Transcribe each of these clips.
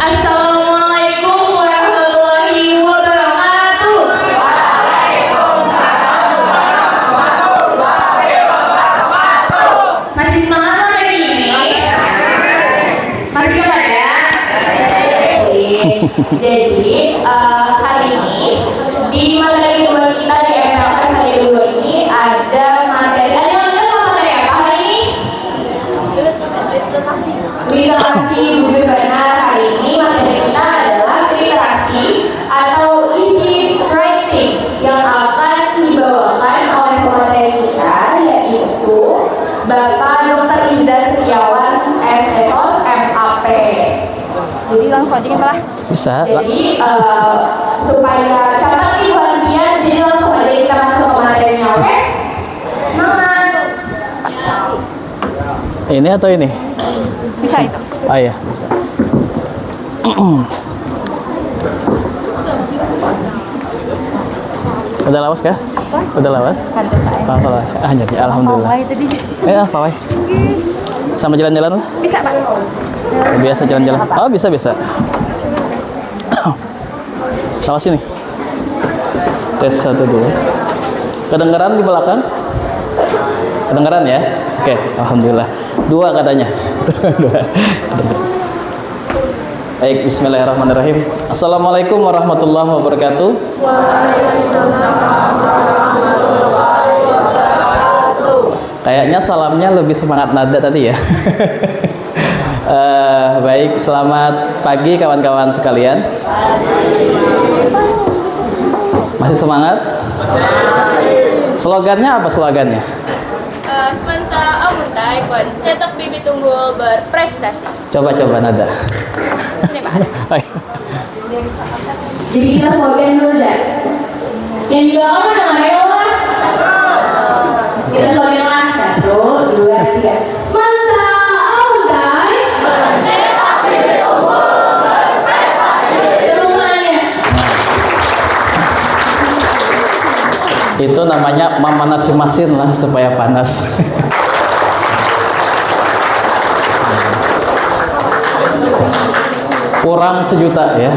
Assalamualaikum warahmatullahi wabarakatuh. Masih semangat hari ini? Masih semangat ya? Jadi hari ini di materi kedua kita di MLS hari kedua ini ada materi apa hari ini? Literasi buku benar. Hari ini materi kita adalah literasi atau isi writing yang akan dibawakan oleh pemateri kita, yaitu Bapak Dr. Iza Setiawan SSOS MAP. Jadi langsung aja kita lah. Bisa. Jadi supaya cepat nih bagian, jadi langsung aja kita masuk ke materinya, oke? Semangat. Ini atau ini? Bisa itu. Oh iya, bisa. Udah lawas kah? Udah lawas? Apa? Jadi alhamdulillah. Apa wai? Sama jalan-jalan lah? Bisa, Pak. Biasa jalan-jalan. Oh, bisa. Awas sini. Tes 1 2. Kedengaran di belakang? Kedengaran ya? Oke, alhamdulillah. 2 katanya. 2. Baik, bismillahirrahmanirrahim. Assalamualaikum warahmatullahi wabarakatuh. Waalaikumsalam warahmatullahi wabarakatuh. Kayaknya salamnya lebih semangat nada tadi ya. Baik, selamat pagi kawan-kawan sekalian. Masih semangat? Slogannya apa slogannya? Semansa amuntai buat cetak bibit unggul berprestasi. Coba nada. Ini Pak. Jadi kita slogan dulu ya. Yang juga kamu dengerin lah. Kita slogan lah. 1, 2, 3. Semansa aundai Mencetak bibit unggul berprestasi. Temuannya. Itu namanya memanasi mesin lah supaya panas. Kurang 1 juta ya.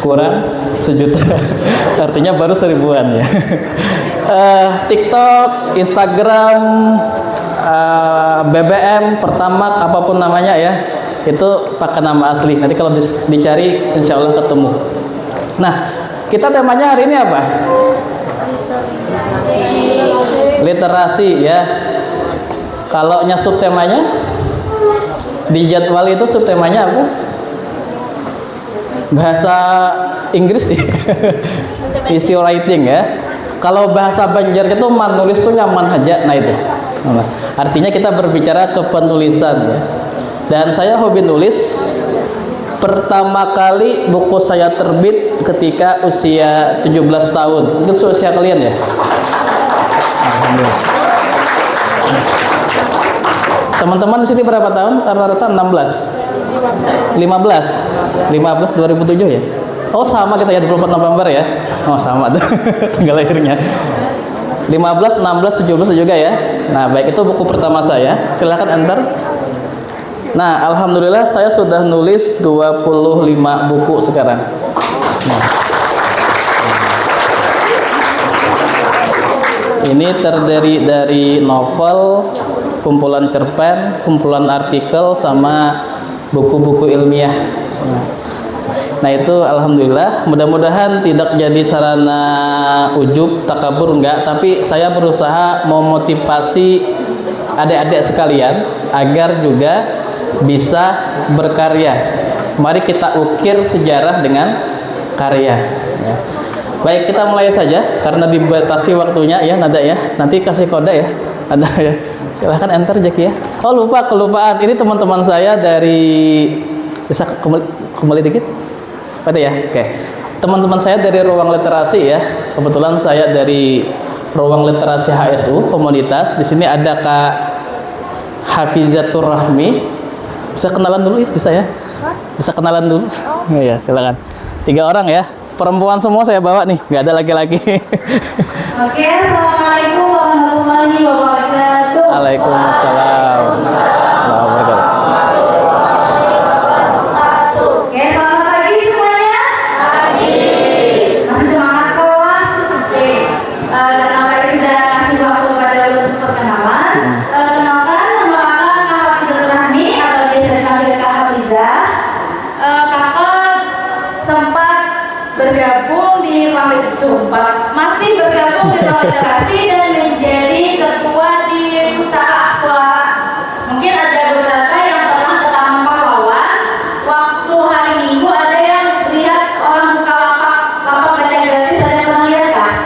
Kurang 1 juta. Artinya baru 1000-an ya. TikTok, Instagram, BBM, Pertamax, apapun namanya ya, itu pakai nama asli. Nanti kalau dicari insya Allah ketemu. Nah, kita temanya hari ini apa? Literasi ya. Kalau subtemanya di jadwal itu subtemanya apa? Bahasa Inggris sih. Isi writing ya. Kalau bahasa Banjar itu menulis tuh nyaman aja. Nah itu. Artinya kita berbicara ke penulisan ya. Dan saya hobi nulis. Pertama kali buku saya terbit ketika usia 17 tahun. Mungkin usia kalian ya? Alhamdulillah. Teman-teman di sini berapa tahun? Rata-rata 16. 15 2007 ya? Oh sama kita ya, 24 November ya? Oh sama tuh tanggal lahirnya. 15, 16, 17 juga ya? Nah baik, itu buku pertama saya. Silahkan enter. Nah alhamdulillah saya sudah nulis 25 buku sekarang. Nah. Ini terdiri dari novel, kumpulan cerpen, kumpulan artikel, sama buku-buku ilmiah. Nah itu alhamdulillah, mudah-mudahan tidak jadi sarana ujub, takabur enggak, tapi saya berusaha memotivasi adik-adik sekalian agar juga bisa berkarya. Mari kita ukir sejarah dengan karya ya. Baik, kita mulai saja karena dibatasi waktunya ya, Nada ya. Nanti kasih kode ya. Ada ya. Silahkan enter Jack ya. Oh kelupaan. Ini teman-teman saya dari, bisa kembali dikit. Betul ya? Oke. Teman-teman saya dari ruang literasi ya. Kebetulan saya dari ruang literasi HSU komunitas. Di sini ada Kak Hafizatur Rahmi. Bisa kenalan dulu ya? Bisa ya? Bisa kenalan dulu? Oh ya, silakan. 3 orang ya. Perempuan semua saya bawa nih, nggak ada laki-laki. Oke, assalamualaikum warahmatullahi wabarakatuh. Waalaikumsalam. bergabung di Pamit Sumpah, masih bergabung di Tahun Literasi dan menjadi ketua di Pustaka Akswara. Mungkin ada beberapa yang pernah ke Taman Pahlawan. Waktu hari Minggu ada yang lihat orang buka lapak baca gratis, ada yang pernah lihat kan?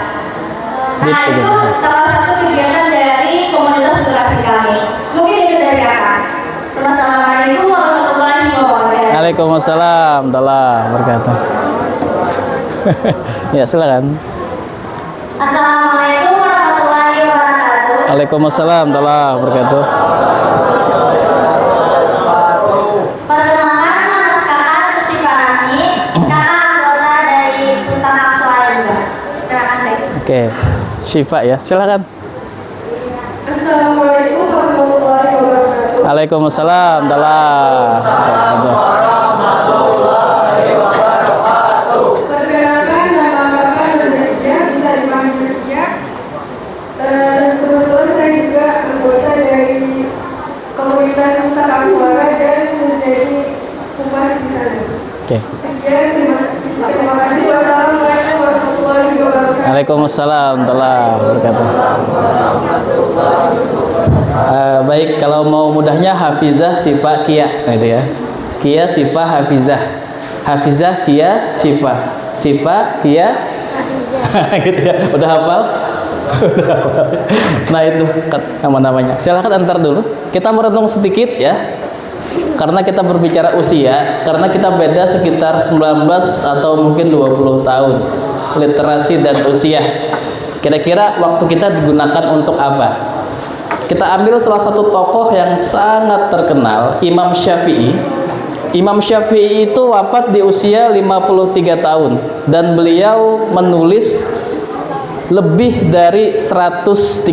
Nah itu salah satu kegiatan dari komunitas literasi kami. Mungkin itu dari kakak. Assalamualaikum warahmatullahi wabarakatuh. Waalaikumsalam warahmatullahi wabarakatuh. Ya, silakan. Assalamualaikum warahmatullahi wabarakatuh. Waalaikumsalam warahmatullahi wabarakatuh. Perkenalkan nama kakak Susi Parani, kakak anggota dari Pustaka Akswara juga. Terima kasih. Oke, Syifa ya, silakan. Assalamualaikum warahmatullahi wabarakatuh. Waalaikumsalam warahmatullahi wabarakatuh. Perkenalkan nama kakak Nuzakia, bisa dipanggil Kia. Kebetulan saya juga anggota dari komunitas Pustaka Akswara dan menjadi humas di sana. Oke. Sekian, terima kasih. Wassalamualaikum warahmatullahi wabarakatuh. Waalaikumsalam warahmatullahi wabarakatuh. Baik, kalau mau mudahnya Hafizah, Syifa, Kia, gitu ya. Kia, Syifa, Hafizah. Hafizah, Kia, Syifa. Syifa, Kia, gitu ya. Udah hafal? Udah hafal. Nah itu nama-namanya. Silahkan antar dulu. Kita merenung sedikit ya. Karena kita berbicara usia, karena kita beda sekitar 19 atau mungkin 20 tahun literasi dan usia. Kira-kira waktu kita digunakan untuk apa? Kita ambil salah satu tokoh yang sangat terkenal, Imam Syafi'i. Imam Syafi'i itu wafat di usia 53 tahun dan beliau menulis lebih dari 113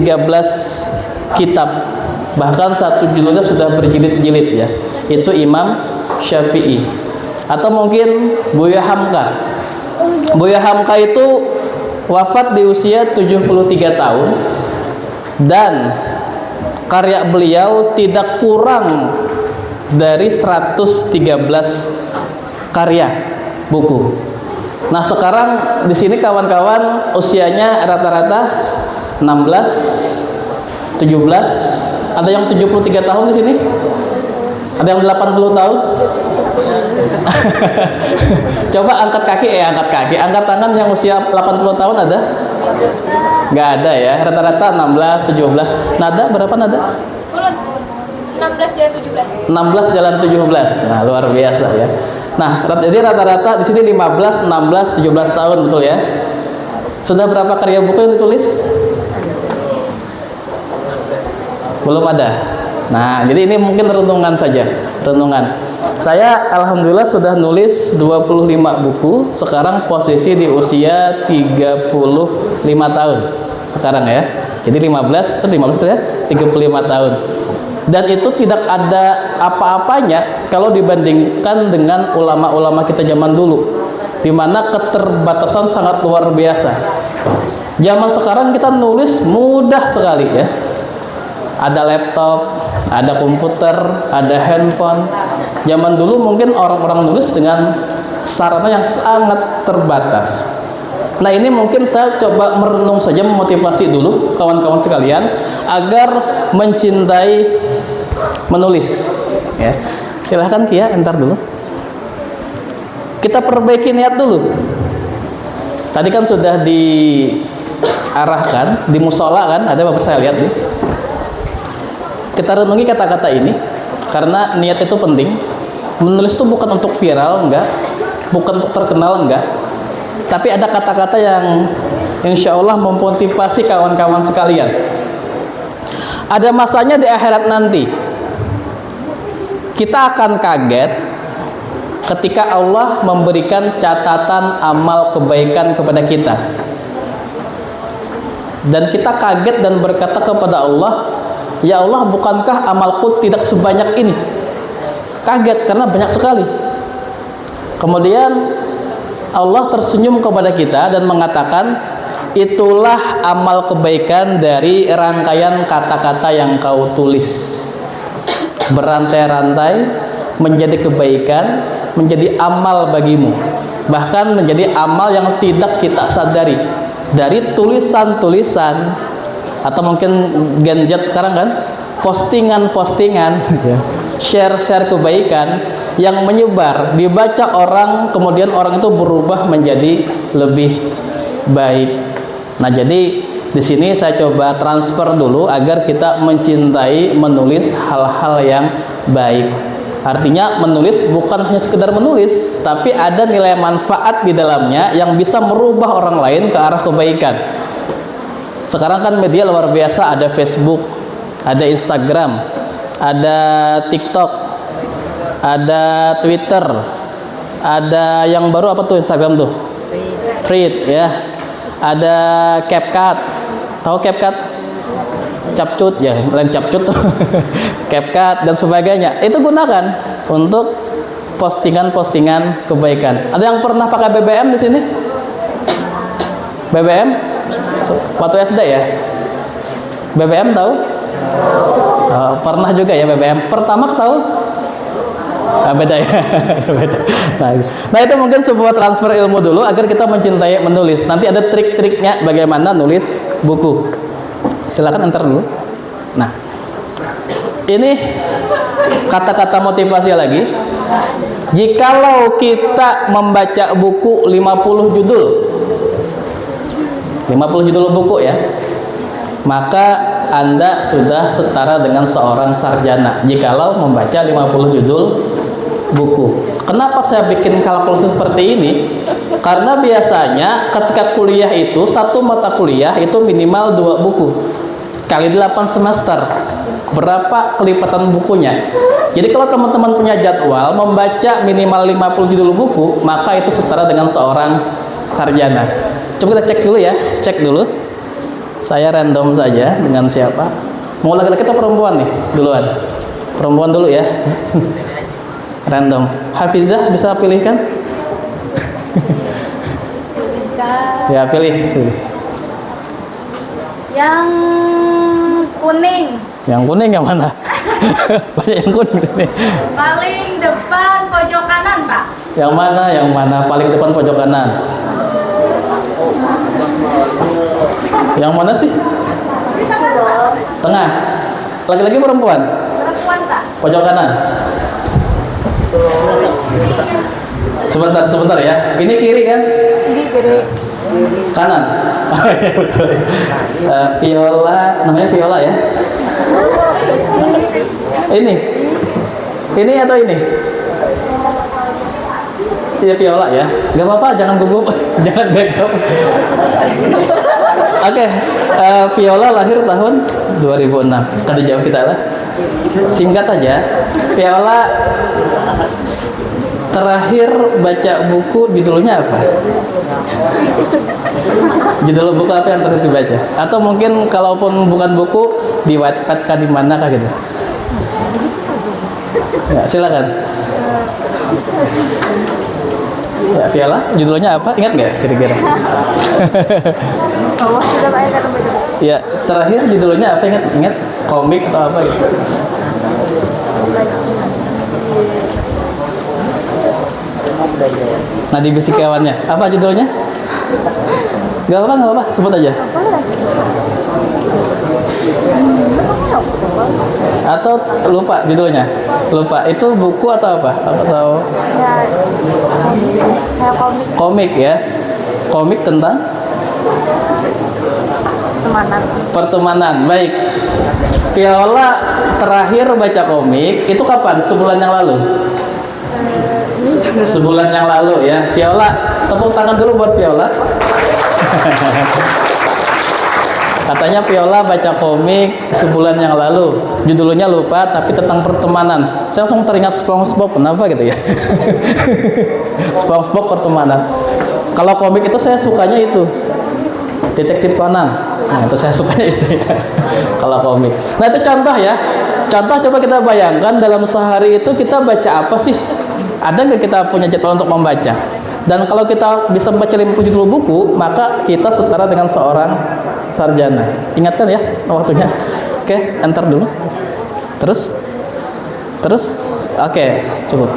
kitab. Bahkan satu judulnya sudah berjilid-jilid ya. Itu Imam Syafi'i. Atau mungkin Buya Hamka. Buya Hamka itu wafat di usia 73 tahun dan karya beliau tidak kurang dari 113 karya buku. Nah, sekarang di sini kawan-kawan usianya rata-rata 16, 17, ada yang 73 tahun di sini? Ada yang 80 tahun? Coba angkat kaki, angkat kaki. Angkat tangan yang usia 80 tahun ada? Nggak ada ya, rata-rata 16, 17. Nada berapa nada? 16 jalan 17. 16 jalan 17. Nah, luar biasa ya. Nah, jadi rata-rata di sini 15, 16, 17 tahun, betul ya? Sudah berapa karya buku yang ditulis? Belum ada. Nah, jadi ini mungkin renungan saja, renungan. Saya alhamdulillah sudah nulis 25 buku, sekarang posisi di usia 35 tahun. Sekarang ya. Jadi 15 itu ya, 35 tahun. Dan itu tidak ada apa-apanya kalau dibandingkan dengan ulama-ulama kita zaman dulu, di mana keterbatasan sangat luar biasa. Zaman sekarang kita nulis mudah sekali ya. Ada laptop, ada komputer, ada handphone. Zaman dulu mungkin orang-orang nulis dengan sarana yang sangat terbatas. Nah, ini mungkin saya coba merenung saja, memotivasi dulu kawan-kawan sekalian agar mencintai menulis ya. Silahkan Kia, entar dulu. Kita perbaiki niat dulu. Tadi kan sudah diarahkan di musola kan, ada Bapak saya lihat nih. Kita renungi kata-kata ini karena niat itu penting. Menulis itu bukan untuk viral, enggak, bukan untuk terkenal, enggak, tapi ada kata-kata yang insya Allah memotivasi kawan-kawan sekalian. Ada masanya di akhirat nanti kita akan kaget ketika Allah memberikan catatan amal kebaikan kepada kita, dan kita kaget dan berkata kepada Allah, ya Allah, bukankah amalku tidak sebanyak ini? Kaget karena banyak sekali. Kemudian Allah tersenyum kepada kita dan mengatakan, itulah amal kebaikan dari rangkaian kata-kata yang kau tulis. Berantai-rantai menjadi kebaikan, menjadi amal bagimu. bahkan menjadi amal yang tidak kita sadari dari tulisan-tulisan atau mungkin gadget sekarang kan, postingan-postingan, share-share kebaikan yang menyebar, dibaca orang, kemudian orang itu berubah menjadi lebih baik. Nah, jadi di sini saya coba transfer dulu agar kita mencintai menulis hal-hal yang baik. Artinya menulis bukan hanya sekedar menulis, tapi ada nilai manfaat di dalamnya yang bisa merubah orang lain ke arah kebaikan. Sekarang kan media luar biasa, ada Facebook, ada Instagram, ada TikTok, ada Twitter, ada yang baru apa tuh Instagram tuh? Thread ya. Ada CapCut. Tahu CapCut? Capcut ya, lain capcut. CapCut dan sebagainya. Itu gunakan untuk postingan-postingan kebaikan. Ada yang pernah pakai BBM di sini? BBM? Waktu SD ya? BBM tahu? Pernah juga ya BBM. Pertamax tahu? Beda ya. Beda. Nah, itu mungkin sebuah transfer ilmu dulu agar kita mencintai menulis. Nanti ada trik-triknya bagaimana nulis buku. Silakan enter dulu. Nah, ini kata-kata motivasi lagi. Jikalau kita membaca buku 50 judul 50 judul buku ya, maka Anda sudah setara dengan seorang sarjana jikalau membaca 50 judul buku. Kenapa saya bikin kalkulasi seperti ini? Karena biasanya ketika kuliah itu, satu mata kuliah itu minimal 2 buku kali 8 semester. Berapa kelipatan bukunya? Jadi kalau teman-teman punya jadwal membaca minimal 50 judul buku, maka itu setara dengan seorang sarjana. Coba kita cek dulu ya, cek dulu. Saya random saja dengan siapa. Mau laki-laki atau perempuan nih duluan? Perempuan dulu ya. Random. Hafizah bisa pilihkan? Ya, pilih. Yang kuning. Yang kuning yang mana? Banyak yang kuning nih. Paling depan pojok kanan, Pak. Yang mana? Yang mana? Paling depan pojok kanan. Yang mana sih? Di tengah, Pak. Tengah. Laki-laki perempuan? Perempuan, Pak. Pojok kanan. Sebentar ya. Ini kiri kan? Ini kiri. Kanan. Oh iya betul. Viola, namanya Viola ya? Ini atau ini? Iya Viola ya. Gak apa-apa, jangan gugup, jangan gegap. Oke, Viola lahir tahun 2006. Kan dijawab kita lah. Singkat aja. Viola terakhir baca buku judulnya apa? Judul buku apa yang terakhir dibaca? Atau mungkin kalaupun bukan buku di Wattpad kah di mana kah gitu? Ya, silakan. Ya, Viola, judulnya apa? Ingat nggak kira-kira? Ya, terakhir judulnya apa? Ingat? Komik atau apa gitu? Nadi Bisikawannya. Apa judulnya? Gak apa-apa, sebut aja. Atau lupa judulnya? Lupa. Itu buku atau apa? Atau komik ya? Komik tentang pertemanan. Baik. Viola terakhir baca komik itu kapan? Sebulan yang lalu. Sebulan yang lalu ya. Viola, tepuk tangan dulu buat Viola. Katanya Viola baca komik sebulan yang lalu. Judulnya lupa tapi tentang pertemanan. Saya langsung teringat SpongeBob, kenapa gitu ya? SpongeBob pertemanan. Kalau komik itu saya sukanya itu Detektif Conan. Nah, itu saya sukanya itu ya. Kalau komik. Nah, itu contoh ya. Contoh coba kita bayangkan dalam sehari itu kita baca apa sih? Ada nggak kita punya jadwal untuk membaca? Dan kalau kita bisa membaca 50 judul buku, maka kita setara dengan seorang sarjana. Ingatkan ya waktunya. Oke, enter dulu. Terus, oke, cukup.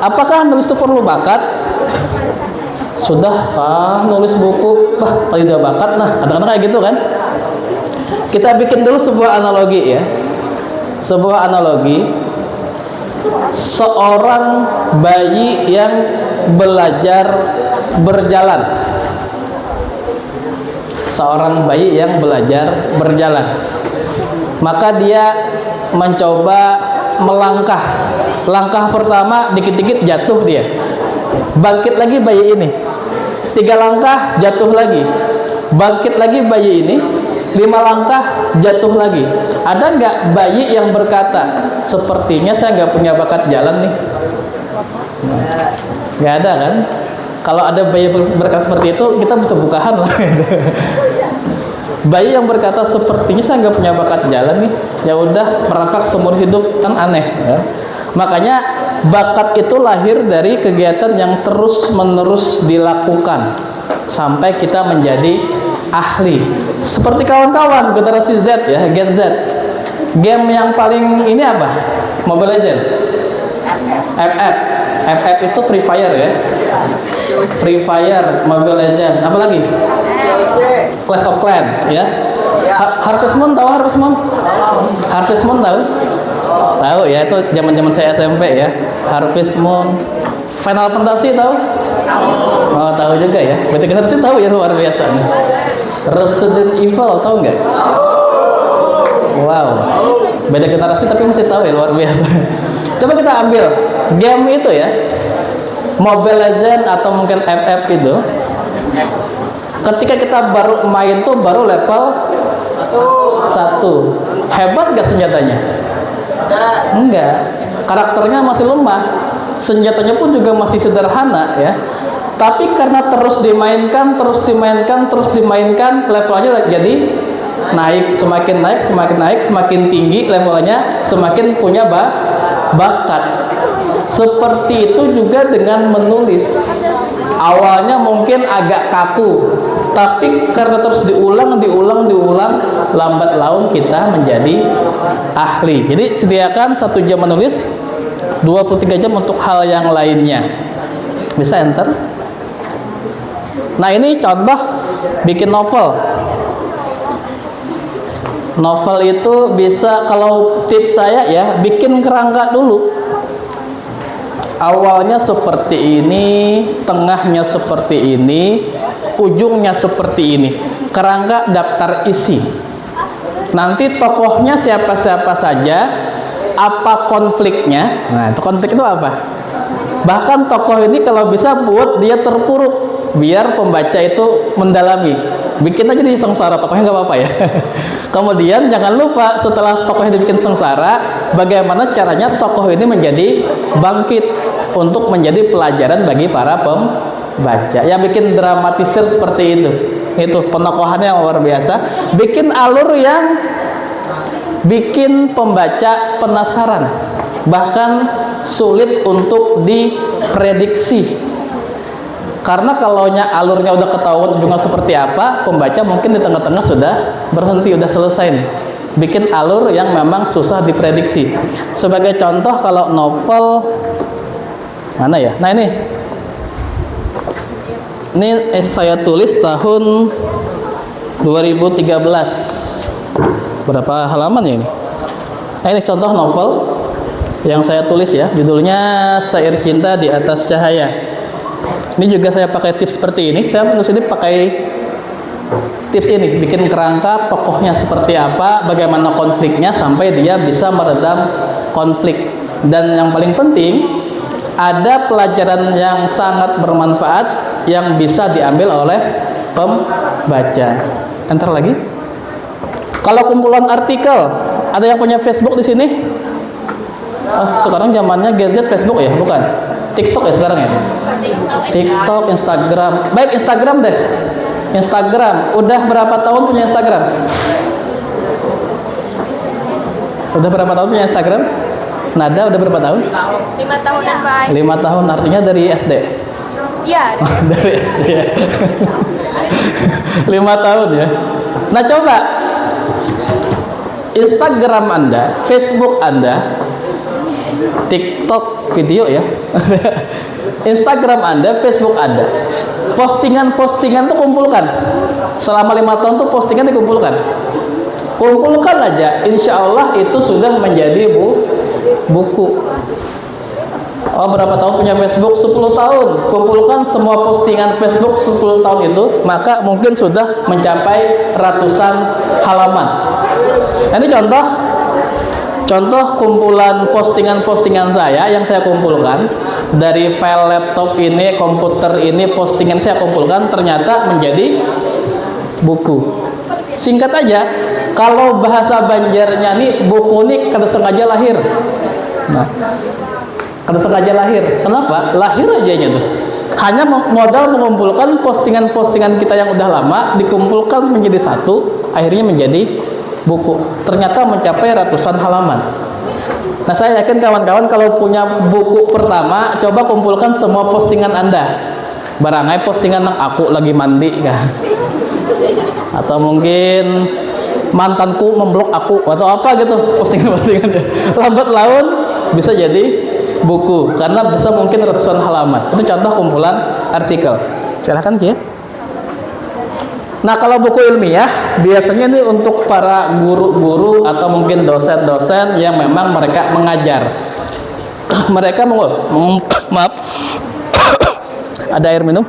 Apakah nulis itu perlu bakat? Sudah nulis buku, tidak bakat, kadang-kadang kayak gitu kan. Kita bikin dulu sebuah analogi ya. Sebuah analogi, seorang bayi yang belajar berjalan. Seorang bayi yang belajar berjalan. Maka dia mencoba melangkah. Langkah pertama dikit-dikit jatuh dia. Bangkit lagi bayi ini. 3 langkah jatuh lagi. Bangkit lagi bayi ini. 5 langkah jatuh lagi. Ada nggak bayi yang berkata, sepertinya saya nggak punya bakat jalan nih? Nggak ada kan? Kalau ada bayi berkata seperti itu, kita bisa bukahan lah. Bayi yang berkata sepertinya saya nggak punya bakat jalan nih, ya udah merangkak seumur hidup, kan aneh ya. Makanya bakat itu lahir dari kegiatan yang terus-menerus dilakukan sampai kita menjadi ahli. Seperti kawan-kawan generasi Z ya, Gen Z. Game yang paling ini apa? Mobile Legend. FF. FF itu Free Fire ya. Free Fire, Mobile Legend. Apa lagi? Clash of Clans ya. Harvest Moon, tahu Harvest Moon? Harvest Moon tahu? Tahu ya, itu zaman-zaman saya SMP ya. Harvest Moon. Final Fantasy tahu? Oh, tahu juga ya. Berarti kita pasti tahu ya, luar biasa. Resident Evil tahu nggak? Wow. Beda generasi tapi masih tahu ya, luar biasa. Coba kita ambil game itu ya. Mobile Legend atau mungkin FF itu. Ketika kita baru main tuh baru level 1. Hebat nggak senjatanya? Enggak. Karakternya masih lemah. Senjatanya pun juga masih sederhana ya. Tapi karena terus dimainkan, levelnya jadi naik, semakin tinggi levelnya, semakin punya bakat. Seperti itu juga dengan menulis. Awalnya mungkin agak kaku, tapi karena terus diulang, lambat laun kita menjadi ahli. Jadi sediakan 1 jam menulis, 23 jam untuk hal yang lainnya. Bisa enter. Nah, ini contoh bikin novel. Novel itu bisa, kalau tips saya ya, bikin kerangka dulu. Awalnya seperti ini, tengahnya seperti ini, ujungnya seperti ini. Kerangka daftar isi. Nanti tokohnya siapa-siapa saja, apa konfliknya. Nah, itu konflik itu apa? Bahkan tokoh ini kalau bisa buat dia terpuruk, biar pembaca itu mendalami. Bikin aja di sengsara, tokohnya nggak apa-apa ya. Kemudian jangan lupa setelah tokohnya dibikin sengsara, bagaimana caranya tokoh ini menjadi bangkit untuk menjadi pelajaran bagi para pembaca. Yang bikin dramatisir seperti itu penokohannya yang luar biasa. Bikin alur yang bikin pembaca penasaran, bahkan sulit untuk diprediksi. Karena kalau alurnya udah ketahuan ujungnya seperti apa, pembaca mungkin di tengah-tengah sudah berhenti, udah selesai nih. Bikin alur yang memang susah diprediksi. Sebagai contoh, kalau novel mana ya? Nah, ini saya tulis tahun 2013. Berapa halaman ya ini? Nah, ini contoh novel yang saya tulis ya. Judulnya Syair Cinta di Atas Cahaya. Ini juga saya pakai tips seperti ini. Saya menulis ini pakai tips ini, bikin kerangka tokohnya seperti apa, bagaimana konfliknya sampai dia bisa meredam konflik. Dan yang paling penting, ada pelajaran yang sangat bermanfaat yang bisa diambil oleh pembaca. Enter lagi. Kalau kumpulan artikel, ada yang punya Facebook di sini? Sekarang zamannya gadget Facebook ya, bukan? TikTok ya sekarang ya? TikTok, Instagram. Baik, Instagram deh. Instagram. Udah berapa tahun punya Instagram? Udah berapa tahun punya Instagram? Nada udah berapa tahun? 5 tahunan, Pak. 5 tahun, artinya dari SD? Iya, Dari SD ya. 5 tahun ya. Nah, coba Instagram Anda, Facebook Anda, TikTok video ya. Instagram Anda, Facebook Anda. Postingan-postingan tuh kumpulkan. Selama 5 tahun tuh postingan dikumpulkan. Kumpulkan aja, insya Allah itu sudah menjadi buku. Oh, berapa tahun punya Facebook? 10 tahun. Kumpulkan semua postingan Facebook 10 tahun itu, maka mungkin sudah mencapai ratusan halaman. Ini contoh kumpulan postingan-postingan saya yang saya kumpulkan dari file laptop ini, komputer ini, postingan saya kumpulkan ternyata menjadi buku. Singkat aja, kalau bahasa Banjarnya nih, buku ini kada sengaja lahir. Nah, kada sengaja lahir. Kenapa? Lahir aja tuh. Hanya modal mengumpulkan postingan-postingan kita yang udah lama, dikumpulkan menjadi satu, akhirnya menjadi buku. Ternyata mencapai ratusan halaman. Nah, saya yakin kawan-kawan kalau punya buku pertama, coba kumpulkan semua postingan Anda. Barangai postingan nang aku lagi mandi kan. Atau mungkin mantanku memblok aku atau apa gitu, postingan-postingan. Lambat laun bisa jadi buku karena bisa mungkin ratusan halaman. Itu contoh kumpulan artikel. Silahkan Ki. Nah, kalau buku ilmiah biasanya ini untuk para guru-guru atau mungkin dosen-dosen yang memang mereka mengajar. Mereka maaf. Ada air minum?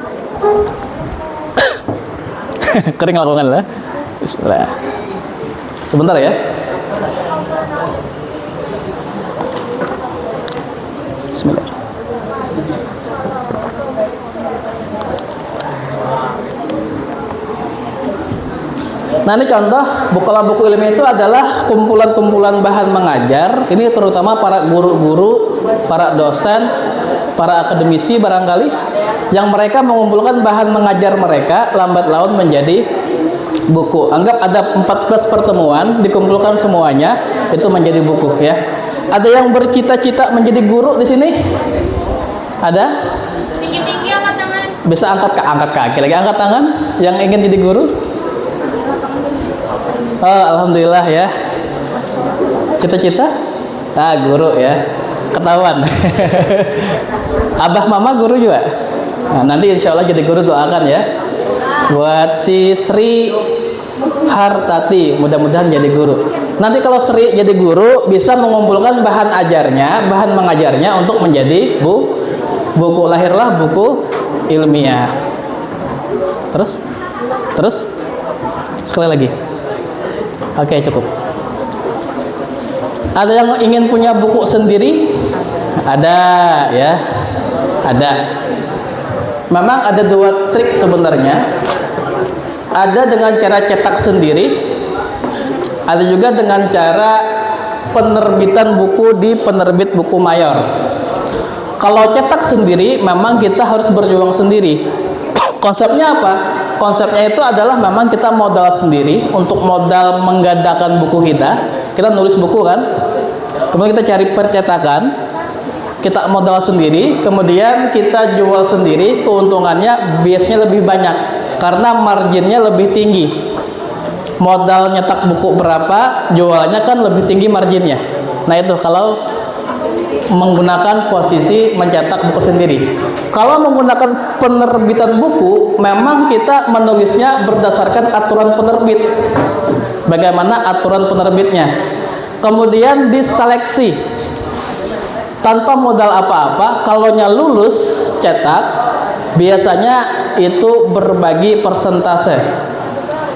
Kering lakukan lah. Bismillah. Sebentar ya. Bismillah. Nah, ini contoh buku ilmiah itu adalah kumpulan-kumpulan bahan mengajar. Ini terutama para guru-guru, para dosen, para akademisi barangkali yang mereka mengumpulkan bahan mengajar mereka lambat laun menjadi buku. Anggap ada 14 pertemuan, dikumpulkan semuanya, itu menjadi buku ya. Ada yang bercita-cita menjadi guru di sini? Ada? Tinggi-tinggi angkat tangan. Bisa angkat kaki lagi, angkat tangan yang ingin jadi guru? Oh, alhamdulillah ya. Cita-cita? Ah, guru ya. Ketahuan. Abah mama guru juga. Nah, nanti insya Allah jadi guru, doakan ya. Buat si Sri Hartati, mudah-mudahan jadi guru. Nanti kalau Sri jadi guru, bisa mengumpulkan bahan ajarnya, bahan mengajarnya untuk menjadi buku. Lahirlah buku ilmiah. Terus sekali lagi. Oke, cukup. Ada yang ingin punya buku sendiri? Ada ya. Ada. Memang ada 2 trik sebenarnya. Ada dengan cara cetak sendiri, ada juga dengan cara penerbitan buku di penerbit buku mayor. Kalau cetak sendiri, memang kita harus berjuang sendiri. Konsepnya apa? Konsepnya itu adalah memang kita modal sendiri untuk modal menggandakan buku kita. Kita nulis buku kan, kemudian kita cari percetakan, kita modal sendiri, kemudian kita jual sendiri. Keuntungannya biasanya lebih banyak karena marginnya lebih tinggi. Modal nyetak buku berapa, jualnya kan lebih tinggi marginnya. Nah, itu kalau menggunakan posisi mencetak buku sendiri. Kalau menggunakan penerbitan buku, memang kita menulisnya berdasarkan aturan penerbit. Bagaimana aturan penerbitnya? Kemudian diseleksi tanpa modal apa-apa. Kalau lulus cetak, biasanya itu berbagi persentase.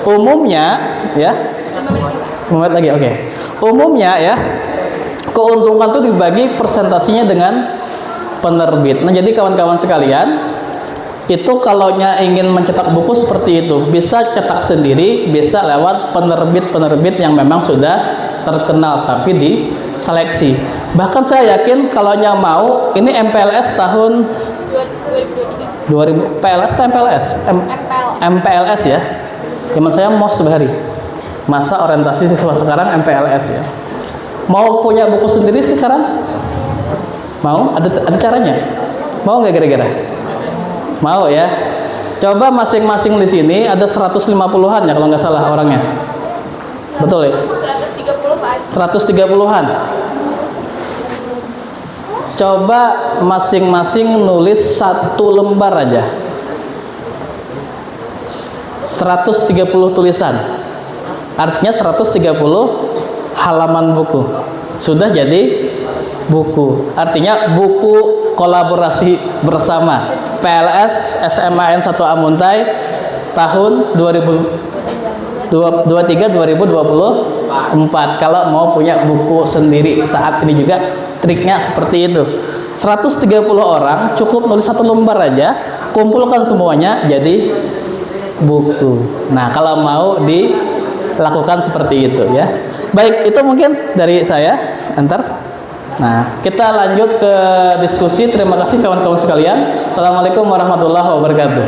Umumnya ya, lagi oke. Umumnya ya, keuntungan itu dibagi persentasenya dengan penerbit. Nah, jadi kawan-kawan sekalian, itu kalau ingin mencetak buku seperti itu, bisa cetak sendiri, bisa lewat penerbit-penerbit yang memang sudah terkenal, tapi diseleksi. Bahkan saya yakin kalau mau, ini MPLS tahun 2000, PLS ke MPLS? MPLS ya. Zaman saya MOS sehari. Masa orientasi siswa sekarang MPLS ya. Mau punya buku sendiri sekarang? Mau? Ada caranya? Mau nggak kira-kira? Mau ya? Coba masing-masing di sini ada 150-an ya kalau nggak salah orangnya. Betul ya? 130 Pak. 130-an. Coba masing-masing nulis 1 lembar aja. 130 tulisan. Artinya 130 halaman buku. Sudah jadi buku. Artinya buku kolaborasi bersama PLS SMAN 1 Amuntai tahun 2023-2024. Kalau mau punya buku sendiri saat ini juga triknya seperti itu. 130 orang cukup nulis 1 lembar aja, kumpulkan semuanya jadi buku. Nah, kalau mau dilakukan seperti itu ya. Baik, itu mungkin dari saya. Antar. Nah, kita lanjut ke diskusi. Terima kasih kawan-kawan sekalian. Assalamualaikum warahmatullahi wabarakatuh.